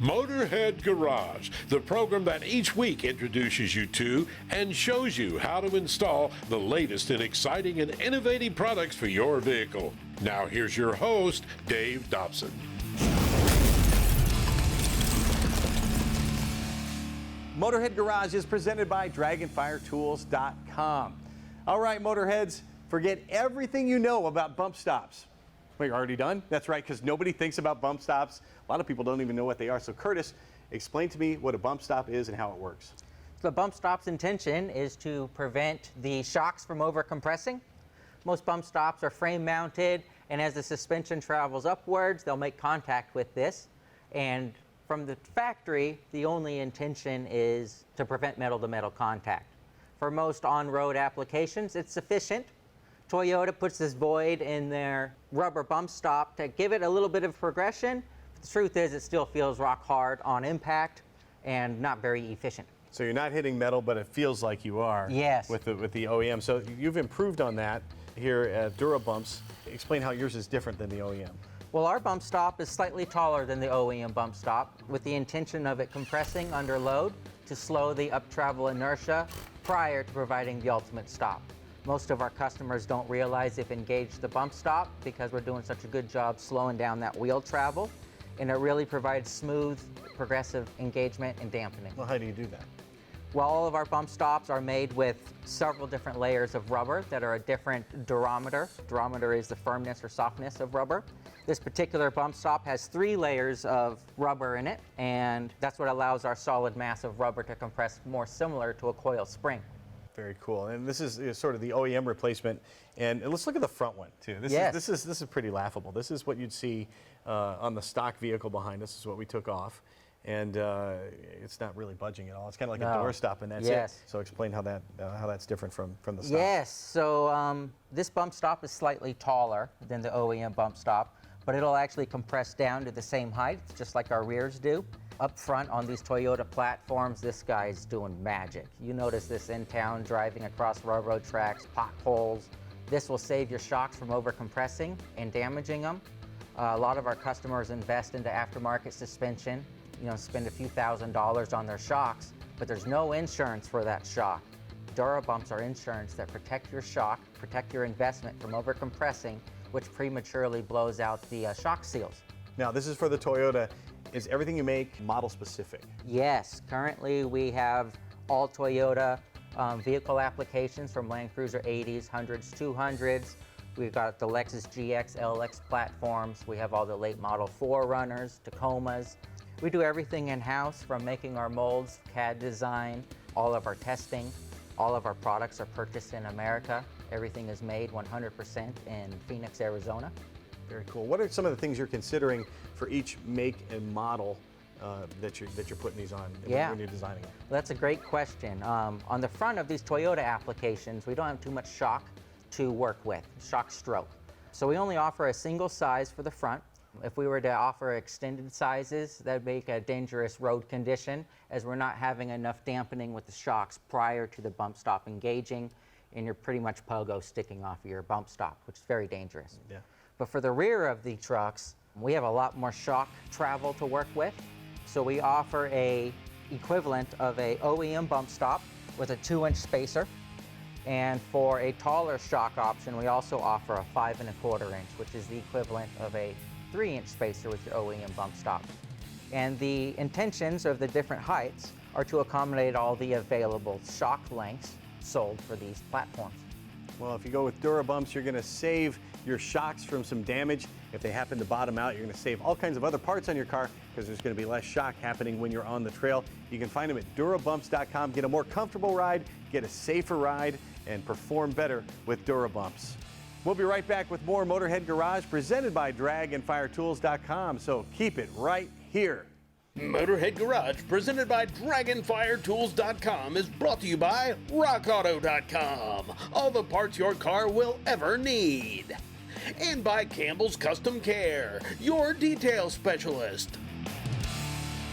Motorhead Garage, the program that each week introduces you to and shows you how to install the latest in exciting and innovative products for your vehicle. Now here's your host, Dave Dobson. Motorhead Garage is presented by DragonfireTools.com. All right, Motorheads, forget everything you know about bump stops. Well, you're already done? That's right, because nobody thinks about bump stops. A lot of people don't even know what they are. So Curtis, explain to me what a bump stop is and how it works. The bump stop's intention is to prevent the shocks from overcompressing. Most bump stops are frame mounted, and as the suspension travels upwards, they'll make contact with this. And from the factory, the only intention is to prevent metal-to-metal contact. For most on-road applications, it's sufficient. Toyota puts this void in their rubber bump stop to give it a little bit of progression. The truth is, it still feels rock hard on impact and not very efficient. So you're not hitting metal, but it feels like you are. Yes. With the OEM. So you've improved on that here at Duro Bumps. Explain how yours is different than the OEM. Well, our bump stop is slightly taller than the OEM bump stop, with the intention of it compressing under load to slow the up-travel inertia prior to providing the ultimate stop. Most of our customers don't realize they've engaged the bump stop because we're doing such a good job slowing down that wheel travel, and it really provides smooth, progressive engagement and dampening. Well, how do you do that? Well, all of our bump stops are made with several different layers of rubber that are a different durometer. Durometer is the firmness or softness of rubber. This particular bump stop has 3 layers of rubber in it, and that's what allows our solid mass of rubber to compress more similar to a coil spring. Very cool. And this is sort of the OEM replacement. And let's look at the front one too. This is pretty laughable. This is what you'd see on the stock vehicle behind us. This is what we took off. And it's not really budging at all. It's kind of like a door stop, and that's it. So explain how that's different from the stock. Yes. So this bump stop is slightly taller than the OEM bump stop, but it'll actually compress down to the same height, just like our rears do. Up front on these Toyota platforms, this guy's doing magic. You notice this in town, driving across railroad tracks, potholes. This will save your shocks from overcompressing and damaging them. A lot of our customers invest into aftermarket suspension, spend a few $1,000s on their shocks, but there's no insurance for that shock. Duro Bumps are insurance that protect your shock, protect your investment from overcompressing, which prematurely blows out the shock seals. Now, this is for the Toyota. Is everything you make model specific? Yes. Currently, we have all Toyota vehicle applications from Land Cruiser 80s, 100s, 200s. We've got the Lexus GX, LX platforms. We have all the late model 4Runners, Tacomas. We do everything in-house, from making our molds, CAD design, all of our testing. All of our products are purchased in America. Everything is made 100% in Phoenix, Arizona. Very cool. What are some of the things you're considering for each make and model that you're putting these on when you're designing them? Well, that's a great question. On the front of these Toyota applications, we don't have too much shock to work with, shock stroke. So we only offer a single size for the front. If we were to offer extended sizes, that would make a dangerous road condition, as we're not having enough dampening with the shocks prior to the bump stop engaging, and you're pretty much pogo sticking off of your bump stop, which is very dangerous. Yeah. But for the rear of the trucks, we have a lot more shock travel to work with. So we offer a equivalent of a OEM bump stop with a 2-inch spacer. And for a taller shock option, we also offer a 5 1/4 inch, which is the equivalent of a 3-inch spacer with your OEM bump stop. And the intentions of the different heights are to accommodate all the available shock lengths sold for these platforms. Well, if you go with Duro Bumps, you're going to save your shocks from some damage. If they happen to bottom out, you're going to save all kinds of other parts on your car, because there's going to be less shock happening when you're on the trail. You can find them at durobumps.com. Get a more comfortable ride, get a safer ride, and perform better with Duro Bumps. We'll be right back with more Motorhead Garage presented by DragonfireTools.com, so keep it right here. Motorhead Garage, presented by DragonfireTools.com, is brought to you by Rockauto.com. All the parts your car will ever need. And by Campbell's Custom Care, your detail specialist.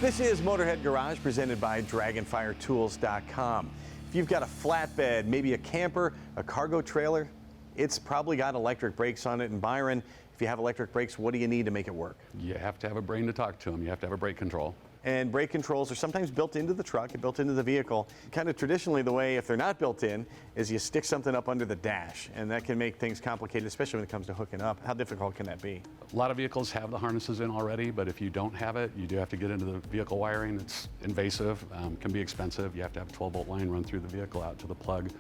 This is Motorhead Garage presented by DragonfireTools.com. If you've got a flatbed, maybe a camper, a cargo trailer, it's probably got electric brakes on it. And Byron, If you have electric brakes, what do you need to make it work? You have to have a brain to talk to them. You have to have a brake control. And brake controls are sometimes built into the truck, built into the vehicle. Kind of traditionally, the way, if they're not built in, is you stick something up under the dash, and that can make things complicated, especially when it comes to hooking up. How difficult can that be? A lot of vehicles have the harnesses in already, but if you don't have it, you do have to get into the vehicle wiring. It's invasive, can be expensive. You have to have a 12-volt line run through the vehicle out to the plug.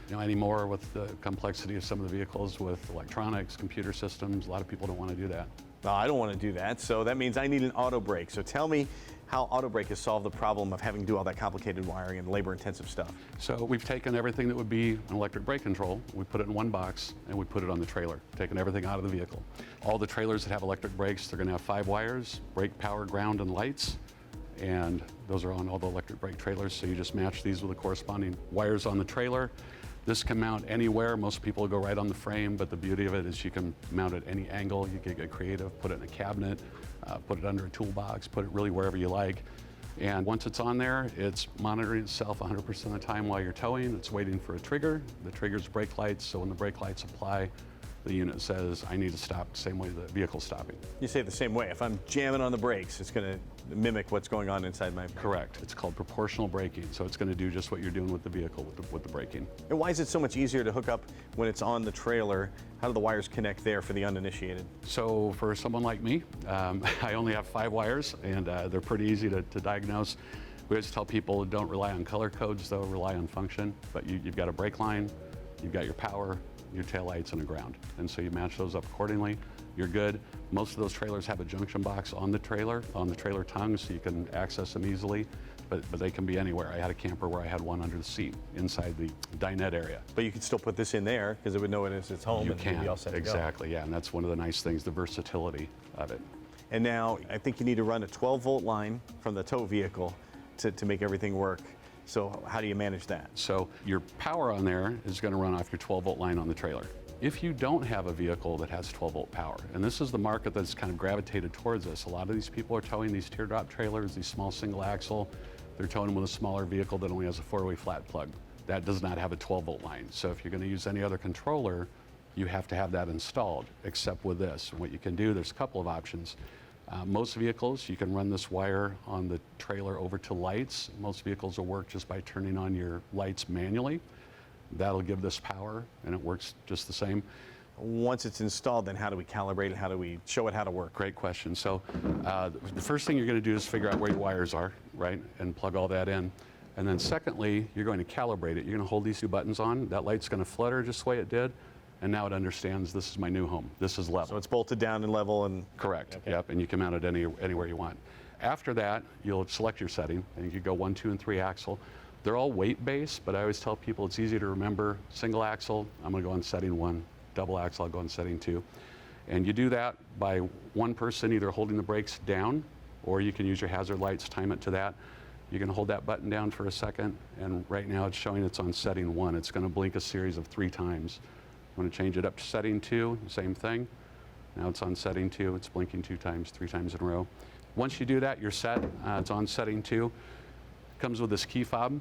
You know, anymore with the complexity of some of the vehicles with electronics, computer systems, a lot of people don't want to do that. Well, I don't want to do that, so that means I need an Autowbrake. So tell me how Autowbrake has solved the problem of having to do all that complicated wiring and labor-intensive stuff. So we've taken everything that would be an electric brake control, we put it in one box, and we put it on the trailer, taking everything out of the vehicle. All the trailers that have electric brakes, they're going to have 5 wires, brake, power, ground, and lights. And those are on all the electric brake trailers, so you just match these with the corresponding wires on the trailer. This can mount anywhere. Most people go right on the frame, but the beauty of it is you can mount at any angle. You can get creative, put it in a cabinet, put it under a toolbox, put it really wherever you like. And once it's on there, it's monitoring itself 100% of the time while you're towing. It's waiting for a trigger. The trigger's brake lights, so when the brake lights apply, the unit says, I need to stop the same way the vehicle's stopping. You say it the same way. If I'm jamming on the brakes, it's going to mimic what's going on inside my... Correct. It's called proportional braking, so it's going to do just what you're doing with the vehicle with the braking. And why is it so much easier to hook up when it's on the trailer? How do the wires connect there for the uninitiated? So for someone like me, I only have 5 wires, and they're pretty easy to diagnose. We always tell people don't rely on color codes, though, rely on function. But you've got a brake line, you've got your power, your tail lights, and a ground. And so you match those up accordingly. You're good. Most of those trailers have a junction box on the trailer tongue, so you can access them easily, but they can be anywhere. I had a camper where I had one under the seat inside the dinette area. But you can still put this in there because it would know it as its home. You and can, be all set to go. exactly, yeah, and that's one of the nice things, the versatility of it. And now I think you need to run a 12-volt line from the tow vehicle to make everything work. So how do you manage that? So your power on there is going to run off your 12-volt line on the trailer. If you don't have a vehicle that has 12-volt power, and this is the market that's kind of gravitated towards us, a lot of these people are towing these teardrop trailers, these small single axle, they're towing them with a smaller vehicle that only has a 4-way flat plug. That does not have a 12-volt line. So if you're going to use any other controller, you have to have that installed, except with this. And what you can do, there's a couple of options. Most vehicles, you can run this wire on the trailer over to lights. Most vehicles will work just by turning on your lights manually. That'll give this power, and it works just the same. Once it's installed, then how do we calibrate it? How do we show it how to work? Great question. So the first thing you're going to do is figure out where your wires are, right, and plug all that in. And then secondly, you're going to calibrate it. You're going to hold these 2 buttons on. That light's going to flutter just the way it did. And now it understands this is my new home. This is level. So it's bolted down and level and... Correct. Okay. Yep, and you can mount it anywhere you want. After that, you'll select your setting, and you can go 1, 2, and 3 axle. They're all weight-based, but I always tell people it's easy to remember. Single axle, I'm going to go on setting 1. Double axle, I'll go on setting 2. And you do that by one person either holding the brakes down, or you can use your hazard lights, time it to that. You can hold that button down for a second, and right now it's showing it's on setting 1. It's going to blink a series of 3 times. I'm going to change it up to setting 2, same thing. Now it's on setting 2, it's blinking 2 times, 3 times in a row. Once you do that, you're set. It's on setting 2. Comes with this key fob,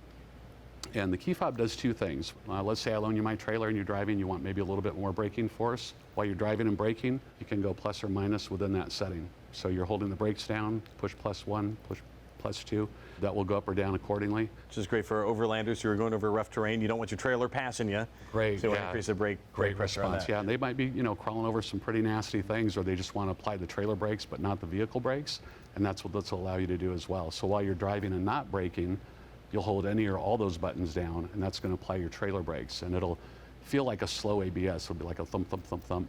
and the key fob does 2 things. Let's say I loan you my trailer and you're driving, you want maybe a little bit more braking force. While you're driving and braking, you can go plus or minus within that setting. So you're holding the brakes down, push +1, push +2. That will go up or down accordingly. Which is great for overlanders who are going over rough terrain. You don't want your trailer passing you. Great, So you want to yeah. increase the brake Great pressure on response, that. yeah. And they might be, crawling over some pretty nasty things, or they just want to apply the trailer brakes but not the vehicle brakes, and that's what this will allow you to do as well. So while you're driving and not braking, you'll hold any or all those buttons down, and that's going to apply your trailer brakes, and it'll feel like a slow ABS. It'll be like a thump, thump, thump, thump.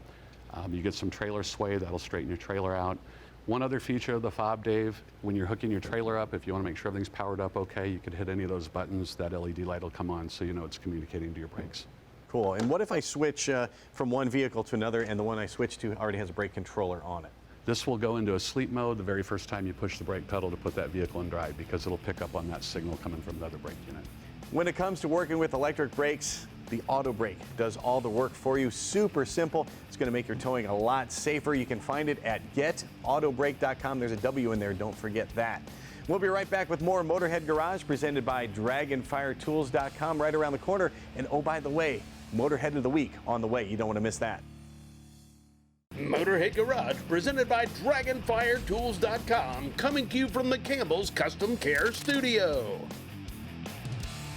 You get some trailer sway, that'll straighten your trailer out. One other feature of the fob, Dave, when you're hooking your trailer up, if you want to make sure everything's powered up okay, you could hit any of those buttons, that LED light will come on so you know it's communicating to your brakes. Cool. And what if I switch from one vehicle to another and the one I switch to already has a brake controller on it? This will go into a sleep mode the very first time you push the brake pedal to put that vehicle in drive, because it'll pick up on that signal coming from the other brake unit. When it comes to working with electric brakes, the Autowbrake does all the work for you. Super simple. It's going to make your towing a lot safer. You can find it at getautobrake.com. There's a W in there. Don't forget that. We'll be right back with more Motorhead Garage presented by Dragonfiretools.com right around the corner. And oh, by the way, Motorhead of the Week on the way. You don't want to miss that. Motorhead Garage, presented by DragonfireTools.com, coming to you from the Campbell's Custom Care Studio.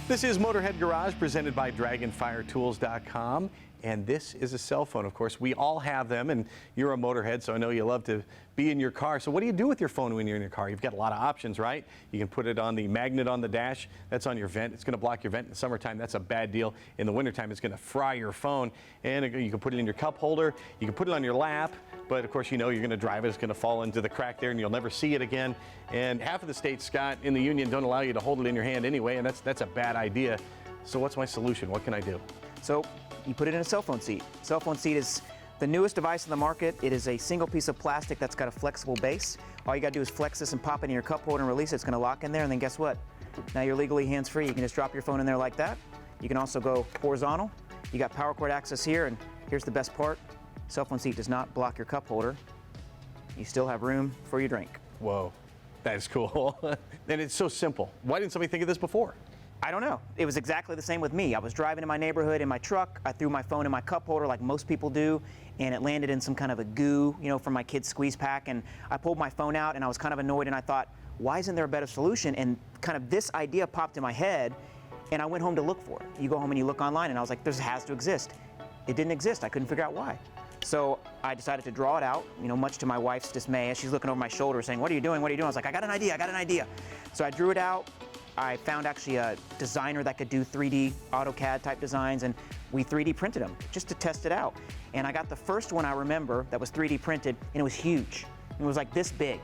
This is Motorhead Garage, presented by DragonfireTools.com. And this is a cell phone, of course. We all have them, and you're a motorhead, so I know you love to be in your car. So what do you do with your phone when you're in your car? You've got a lot of options, right? You can put it on the magnet on the dash. That's on your vent. It's going to block your vent in the summertime. That's a bad deal. In the wintertime, it's going to fry your phone. And you can put it in your cup holder. You can put it on your lap. But, of course, you know you're going to drive it. It's going to fall into the crack there, and you'll never see it again. And half of the states, Scott, in the union don't allow you to hold it in your hand anyway, and that's a bad idea. So what's my solution? What can I do? So you put it in a cell phone seat. Cell phone seat is the newest device in the market. It is a single piece of plastic that's got a flexible base. All you got to do is flex this and pop it in your cup holder and release it. It's going to lock in there, and then guess what? Now you're legally hands-free. You can just drop your phone in there like that. You can also go horizontal. You got power cord access here, and here's the best part. Cell phone seat does not block your cup holder. You still have room for your drink. Whoa, that is cool. And it's so simple. Why didn't somebody think of this before? I don't know. It was exactly the same with me. I was driving in my neighborhood in my truck. I threw my phone in my cup holder like most people do, and it landed in some kind of a goo, from my kid's squeeze pack. And I pulled my phone out, and I was kind of annoyed, and I thought, why isn't there a better solution? And kind of this idea popped in my head, and I went home to look for it. You go home and you look online, and I was like, this has to exist. It didn't exist. I couldn't figure out why. So I decided to draw it out, much to my wife's dismay, as she's looking over my shoulder saying, what are you doing? What are you doing? I was like, I got an idea. So I drew it out. I found actually a designer that could do 3D AutoCAD type designs, and we 3D printed them just to test it out. And I got the first one I remember that was 3D printed, and it was huge. It was like this big.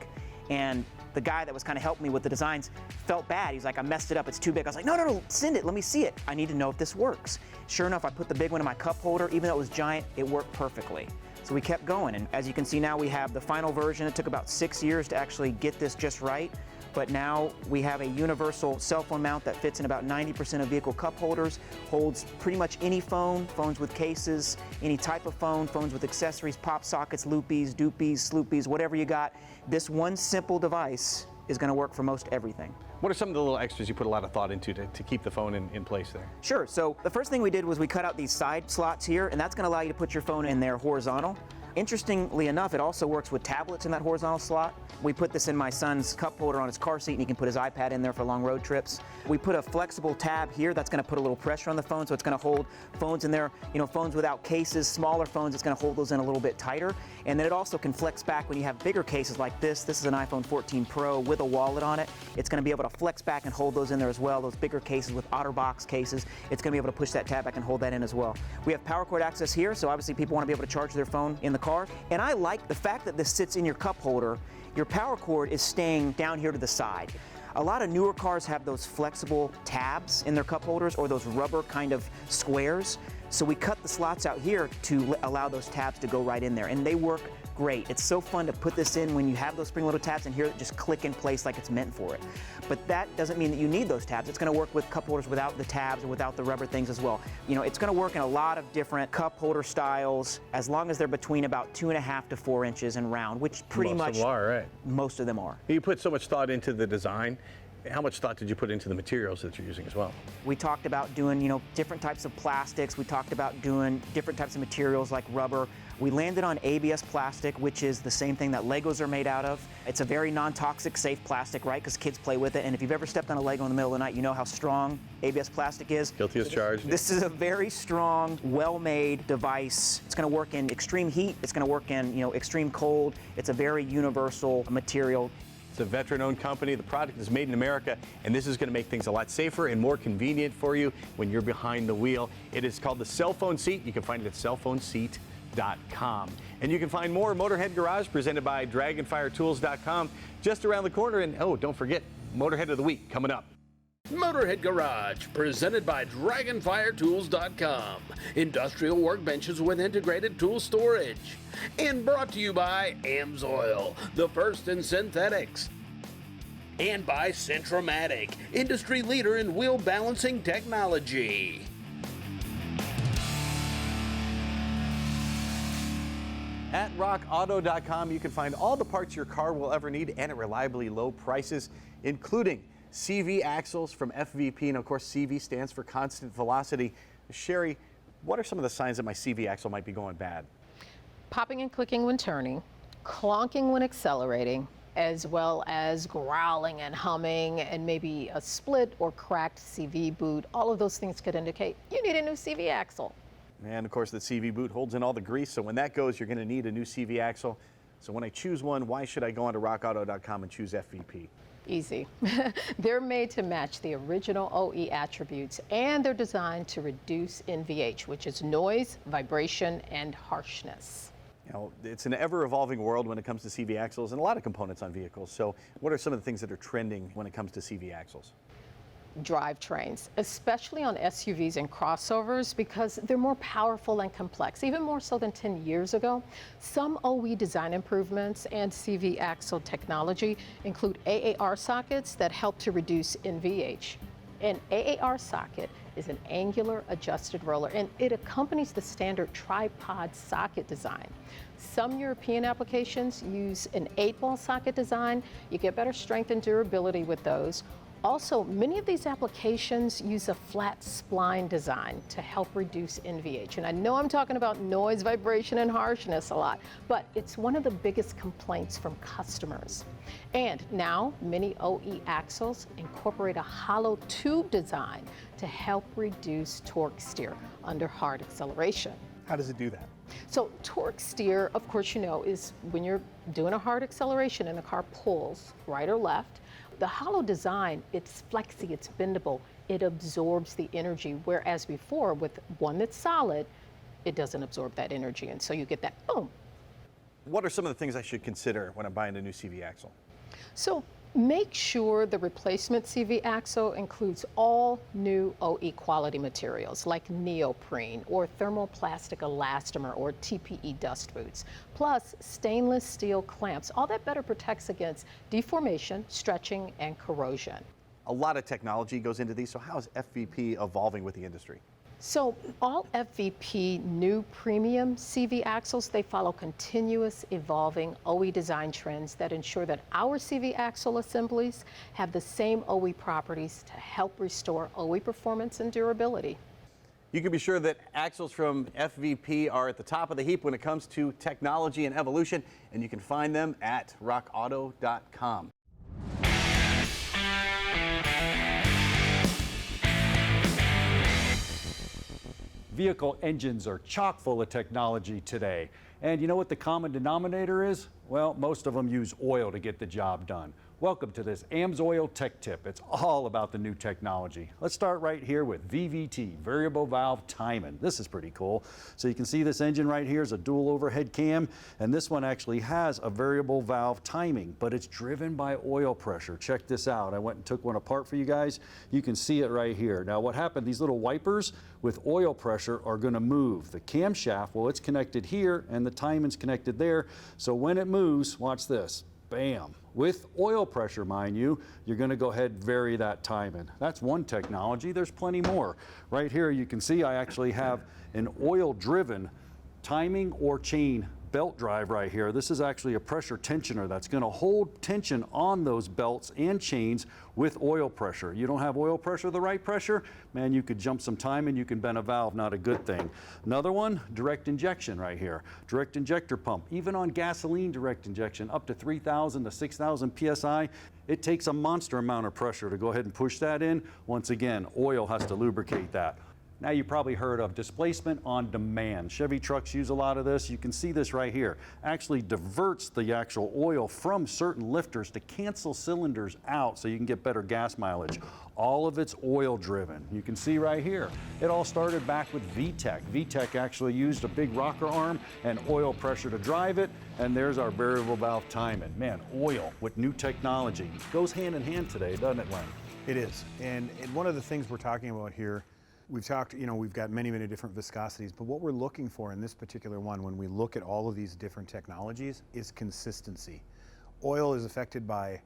And the guy that was kind of helping me with the designs felt bad. He's like, I messed it up, it's too big. I was like, no, send it, let me see it. I need to know if this works. Sure enough, I put the big one in my cup holder. Even though it was giant, it worked perfectly. So we kept going, and as you can see now, we have the final version. It took about 6 years to actually get this just right. But now we have a universal cell phone mount that fits in about 90% of vehicle cup holders, holds pretty much any phone, phones with cases, any type of phone, phones with accessories, pop sockets, loopies, doopies, sloopies, whatever you got. This one simple device is going to work for most everything. What are some of the little extras you put a lot of thought into to keep the phone in place there? Sure. So the first thing we did was we cut out these side slots here, and that's going to allow you to put your phone in there horizontal. Interestingly enough, it also works with tablets in that horizontal slot. We put this in my son's cup holder on his car seat, and he can put his iPad in there for long road trips. We put a flexible tab here that's going to put a little pressure on the phone, so it's going to hold phones in there, phones without cases, smaller phones, it's going to hold those in a little bit tighter. And then it also can flex back when you have bigger cases like this. This is an iPhone 14 Pro with a wallet on it. It's going to be able to flex back and hold those in there as well. Those bigger cases with OtterBox cases, it's going to be able to push that tab back and hold that in as well. We have power cord access here, so obviously people want to be able to charge their phone in the car. And I like the fact that this sits in your cup holder. Your power cord is staying down here to the side. A lot of newer cars have those flexible tabs in their cup holders or those rubber kind of squares. So we cut the slots out here to allow those tabs to go right in there, and they work great. It's so fun to put this in when you have those spring-loaded tabs and hear it just click in place like it's meant for it. But that doesn't mean that you need those tabs. It's going to work with cup holders without the tabs or without the rubber things as well. It's going to work in a lot of different cup holder styles as long as they're between about 2.5 to 4 inches in round, which pretty much most of them are, right? Most of them are. You put so much thought into the design. How much thought did you put into the materials that you're using as well? We talked about doing, different types of plastics. We talked about doing different types of materials like rubber. We landed on ABS plastic, which is the same thing that Legos are made out of. It's a very non-toxic, safe plastic, right? Because kids play with it. And if you've ever stepped on a Lego in the middle of the night, you know how strong ABS plastic is. Guilty as charged. This is a very strong, well-made device. It's going to work in extreme heat. It's going to work in, extreme cold. It's a very universal material. It's a veteran-owned company. The product is made in America, and this is going to make things a lot safer and more convenient for you when you're behind the wheel. It is called the Cell Phone Seat. You can find it at cellphoneseat.com. And you can find more Motorhead Garage presented by DragonfireTools.com just around the corner. And oh, don't forget, Motorhead of the Week coming up. Motorhead Garage, presented by DragonfireTools.com. Industrial workbenches with integrated tool storage. And brought to you by Amsoil, the first in synthetics. And by Centromatic, industry leader in wheel balancing technology. At Rockauto.com, you can find all the parts your car will ever need and at reliably low prices, including CV axles from FVP, and of course CV stands for constant velocity. Sherry, what are some of the signs that my CV axle might be going bad? popping and clicking when turning, clonking when accelerating, as well as growling and humming, and maybe a split or cracked CV boot. All of those things could indicate you need a new CV axle. And of course, the CV boot holds in all the grease, so when that goes, you're going to need a new CV axle. So when I choose one, why should I go onto rockauto.com and choose FVP? Easy. They're made to match the original OE attributes, and they're designed to reduce NVH, which is noise, vibration, and harshness. You know, it's an ever-evolving world when it comes to CV axles and a lot of components on vehicles. So what are some of the things that are trending when it comes to CV axles? Drivetrains, especially on SUVs and crossovers, because they're more powerful and complex, even more so than 10 years ago. Some OE design improvements and CV axle technology include AAR sockets that help to reduce NVH. An AAR socket is an angular adjusted roller, and it accompanies the standard tripod socket design. Some European applications use an 8-ball socket design. You get better strength and durability with those. Also, many of these applications use a flat spline design to help reduce NVH. And I know I'm talking about noise, vibration, and harshness a lot, but it's one of the biggest complaints from customers. And now, many OE axles incorporate a hollow tube design to help reduce torque steer under hard acceleration. How does it do that? So torque steer, of course, you know, is when you're doing a hard acceleration and the car pulls right or left. The hollow design, it's flexy, it's bendable, it absorbs the energy, whereas before with one that's solid, it doesn't absorb that energy, and so you get that boom. What are some of the things I should consider when I'm buying a new CV axle? So make sure the replacement CV axle includes all new OE quality materials like neoprene or thermoplastic elastomer or TPE dust boots, plus stainless steel clamps. All that better protects against deformation, stretching, and corrosion. A lot of technology goes into these, so how is FVP evolving with the industry? So all FVP new premium CV axles, they follow continuous evolving OE design trends that ensure that our CV axle assemblies have the same OE properties to help restore OE performance and durability. You can be sure that axles from FVP are at the top of the heap when it comes to technology and evolution, and you can find them at rockauto.com. Vehicle engines are chock full of technology today. And you know what the common denominator is? Well, most of them use oil to get the job done. Welcome to this Amsoil Tech Tip. It's all about the new technology. Let's start right here with VVT, variable valve timing. This is pretty cool. So you can see this engine right here is a dual overhead cam, and this one actually has a variable valve timing, but it's driven by oil pressure. Check this out. I went and took one apart for you guys. You can see it right here. Now what happened, these little wipers with oil pressure are going to move. The camshaft, well, it's connected here, and the timing's connected there. So when it moves, watch this. Bam. With oil pressure, mind you, you're going to go ahead and vary that timing. That's one technology. There's plenty more. Right here you can see I actually have an oil-driven timing or chain belt drive right here. This is actually a pressure tensioner that's going to hold tension on those belts and chains with oil pressure. You don't have oil pressure, the right pressure, man, you could jump some time and you can bend a valve, not a good thing. Another one, direct injection right here. Direct injector pump, even on gasoline direct injection, up to 3,000 to 6,000 PSI. It takes a monster amount of pressure to go ahead and push that in. Once again, oil has to lubricate that. Now you probably heard of displacement on demand. Chevy trucks use a lot of this. You can see this right here. Actually diverts the actual oil from certain lifters to cancel cylinders out so you can get better gas mileage. All of it's oil driven. You can see right here. It all started back with VTEC. VTEC actually used a big rocker arm and oil pressure to drive it. And there's our variable valve timing. Man, oil with new technology. Goes hand in hand today, doesn't it, Len? It is. And one of the things we're talking about here, we've talked, you know, we've got many, many different viscosities, but what we're looking for in this particular one, when we look at all of these different technologies, is consistency. Oil is affected by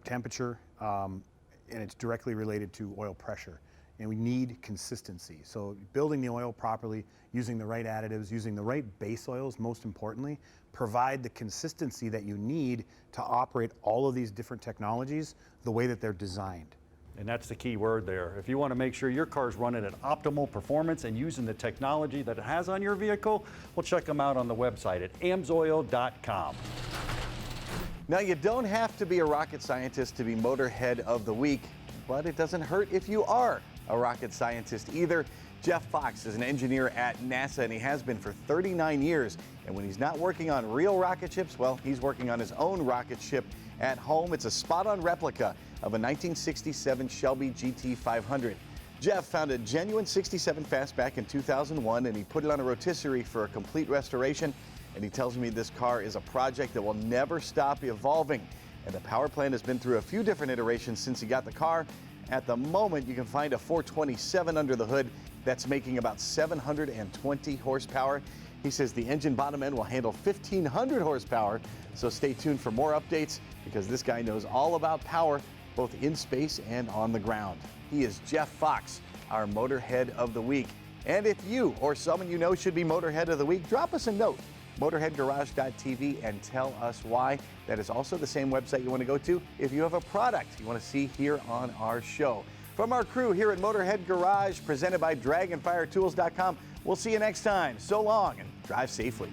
temperature, and it's directly related to oil pressure. And we need consistency. So building the oil properly, using the right additives, using the right base oils, most importantly, provide the consistency that you need to operate all of these different technologies the way that they're designed. And that's the key word there. If you want to make sure your car's running at optimal performance and using the technology that it has on your vehicle, well, check them out on the website at amsoil.com. Now, you don't have to be a rocket scientist to be Motorhead of the Week, but it doesn't hurt if you are a rocket scientist either. Jeff Fox is an engineer at NASA, and he has been for 39 years. And when he's not working on real rocket ships, well, he's working on his own rocket ship at home. It's a spot-on replica of a 1967 Shelby GT500. Jeff found a genuine 67 fastback in 2001, and he put it on a rotisserie for a complete restoration. And he tells me this car is a project that will never stop evolving. And the power plant has been through a few different iterations since he got the car. At the moment, you can find a 427 under the hood that's making about 720 horsepower. He says the engine bottom end will handle 1,500 horsepower. So stay tuned for more updates, because this guy knows all about power, both in space and on the ground. He is Jeff Fox, our Motorhead of the Week. And if you or someone you know should be Motorhead of the Week, drop us a note, motorheadgarage.tv, and tell us why. That is also the same website you want to go to if you have a product you want to see here on our show. From our crew here at Motorhead Garage, presented by Dragonfire Tools.com, we'll see you next time. So long, and drive safely.